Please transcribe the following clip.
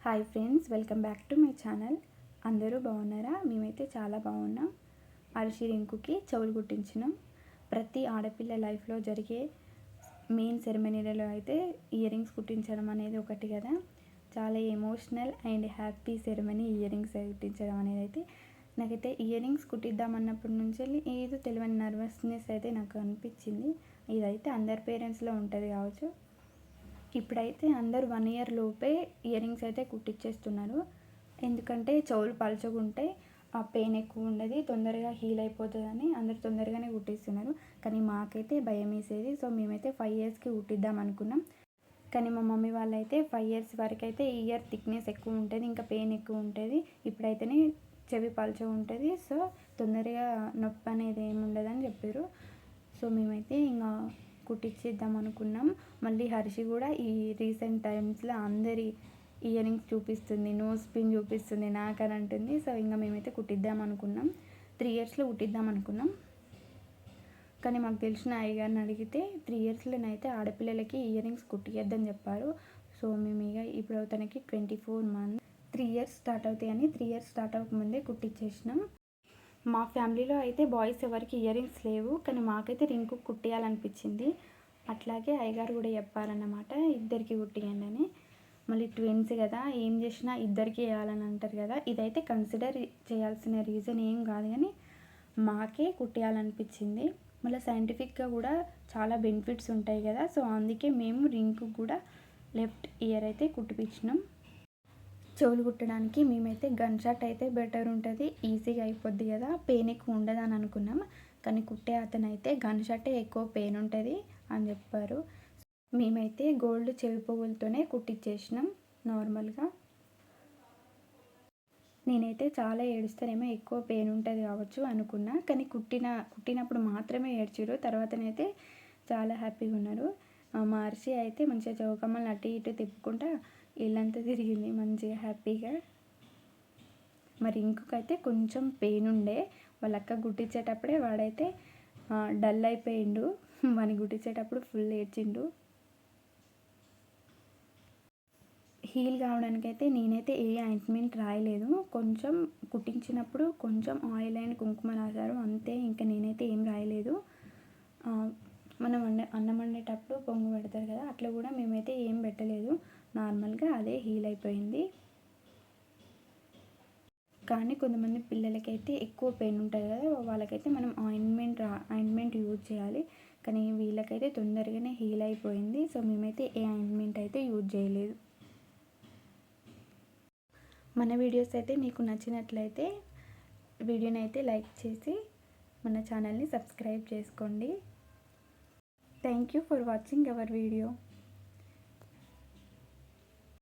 Hi friends, welcome back to my channel. అందరూ బాగున్నారా? మేమైతే చాలా బాగున్నాం. అరిషి రింకుకి చెవులు కుట్టించినాం. ప్రతి ఆడపిల్ల లైఫ్లో జరిగే మెయిన్ సెరమనీలలో అయితే ఇయర్ రింగ్స్ కుట్టించడం అనేది ఒకటి కదా. చాలా emotional and happy ceremony ear rings కుట్టించడం అనేది. అయితే నాకైతే ఇయర్ రింగ్స్ కుట్టిద్దామన్నప్పటి నుంచి ఏదో తెలియని నర్వస్నెస్ అయితే నాకు అనిపించింది. ఇదైతే అందరి పేరెంట్స్లో ఉంటుంది కావచ్చు. ఇప్పుడైతే అందరూ 1 ఇయర్ లోపే ఇయర్ రింగ్స్ అయితే కుట్టించేస్తున్నారు. ఎందుకంటే చెవులు పలుచగుంటే ఆ పెయిన్ ఎక్కువ ఉండదు, తొందరగా హీల్ అయిపోతుందని అందరు తొందరగానే కుట్టిస్తున్నారు. కానీ మాకైతే భయం వేసేది. సో మేమైతే 5 ఇయర్స్కి కుట్టిద్దాం అనుకున్నాం. కానీ మా మమ్మీ వాళ్ళైతే 5 ఇయర్స్ వరకు అయితే ఇయర్ థిక్నెస్ ఎక్కువ ఉంటుంది, ఇంకా పెయిన్ ఎక్కువ ఉంటుంది, ఇప్పుడైతేనే చెవి పలుచగా ఉంటుంది, సో తొందరగా నొప్పి అనేది ఏమి ఉండదని చెప్పారు. సో మేమైతే ఇంకా కుట్టించేద్దాం అనుకున్నాం. మళ్ళీ హర్షి కూడా ఈ రీసెంట్ టైమ్స్లో అందరి ఇయర్ రింగ్స్ చూపిస్తుంది, నోస్ పిన్ చూపిస్తుంది నాకని అంటుంది. సో ఇంకా మేమైతే కుట్టిద్దాం అనుకున్నాం. 3 ఇయర్స్లో కుట్టిద్దాం అనుకున్నాం. కానీ మాకు తెలిసిన అయ్యగారిని అడిగితే 3 ఇయర్స్లోనైతే ఆడపిల్లలకి ఇయర్ రింగ్స్ కుట్టియద్దని చెప్పారు. సో మేము ఇక ఇప్పుడు తనకి 24 మంత్స్ 3 ఇయర్స్ స్టార్ట్ అవుతాయని 3 ఇయర్స్ స్టార్ట్ అవ్వకముందే కుట్టించేసినాం. మా ఫ్యామిలీలో అయితే బాయ్స్ ఎవరికి ఇయర్ రింగ్స్ లేవు, కానీ మాకైతే రింకు కుట్టియాలనిపించింది. అట్లాగే అయ్యగారు కూడా చెప్పారన్నమాట, ఇద్దరికి కుట్టియండి అని. మళ్ళీ ట్విన్స్ కదా, ఏం చేసినా ఇద్దరికి వేయాలని అంటారు కదా. ఇదైతే కన్సిడర్ చేయాల్సిన రీజన్ ఏం కాదు, కానీ మాకే కుట్టియాలనిపించింది. మళ్ళీ సైంటిఫిక్గా కూడా చాలా బెనిఫిట్స్ ఉంటాయి కదా. సో అందుకే మేము రింకు కూడా లెఫ్ట్ ఇయర్ అయితే కుట్టిపించినాం. చెవులు కుట్టడానికి మేమైతే గన్ షాట్ అయితే బెటర్ ఉంటుంది, ఈజీగా అయిపోద్ది కదా, పెయిన్ ఎక్కువ ఉండదు అని అనుకున్నాం. కానీ కుట్టే అతను అయితే గన్ షాటే ఎక్కువ పెయిన్ ఉంటుంది అని చెప్పారు. మేమైతే గోల్డ్ చెవి పువ్వులతోనే కుట్టించేసినాం నార్మల్గా. నేనైతే చాలా ఏడుస్తానేమో, ఎక్కువ పెయిన్ ఉంటుంది కావచ్చు అనుకున్నా, కానీ కుట్టినప్పుడు మాత్రమే ఏడ్చారు. తర్వాతనైతే చాలా హ్యాపీగా ఉన్నారు. మా హర్షి అయితే మంచిగా చౌకమ్మల్ని అటు ఇటు తిప్పుకుంటా ఇల్లంతా తిరిగింది మంచిగా హ్యాపీగా. మరి ఇంకొకైతే కొంచెం పెయిన్ ఉండే, వాళ్ళ అక్క గుట్టించేటప్పుడే వాడైతే డల్ అయిపోయిండు. వాని గుట్టించేటప్పుడు ఫుల్ ఏడ్చిండు. హీల్ కావడానికైతే నేనైతే ఏ ఆయింట్మెంట్ రాయలేదు, కొంచెం కుట్టించినప్పుడు కొంచెం ఆయిల్ అండ్ కుంకుమ రాశారు అంతే. ఇంకా నేనైతే ఏం రాయలేదు. మనం అన్నం వండేటప్పుడు పొంగు పెడతారు కదా, అట్లా కూడా మేమైతే ఏం పెట్టలేదు, నార్మల్గా అదే హీల్ అయిపోయింది. కానీ కొంతమంది పిల్లలకైతే ఎక్కువ పెయిన్ ఉంటుంది కదా, వాళ్ళకైతే మనం ఆయింట్మెంట్ యూజ్ చేయాలి. కానీ వీళ్ళకైతే తొందరగానే హీల్ అయిపోయింది. సో మేమైతే ఏ ఆయింట్మెంట్ అయితే యూజ్ చేయలేదు. మన వీడియోస్ అయితే మీకు నచ్చినట్లయితే వీడియోని అయితే లైక్ చేసి మన ఛానల్ని సబ్స్క్రైబ్ చేసుకోండి. Thank you for watching our video.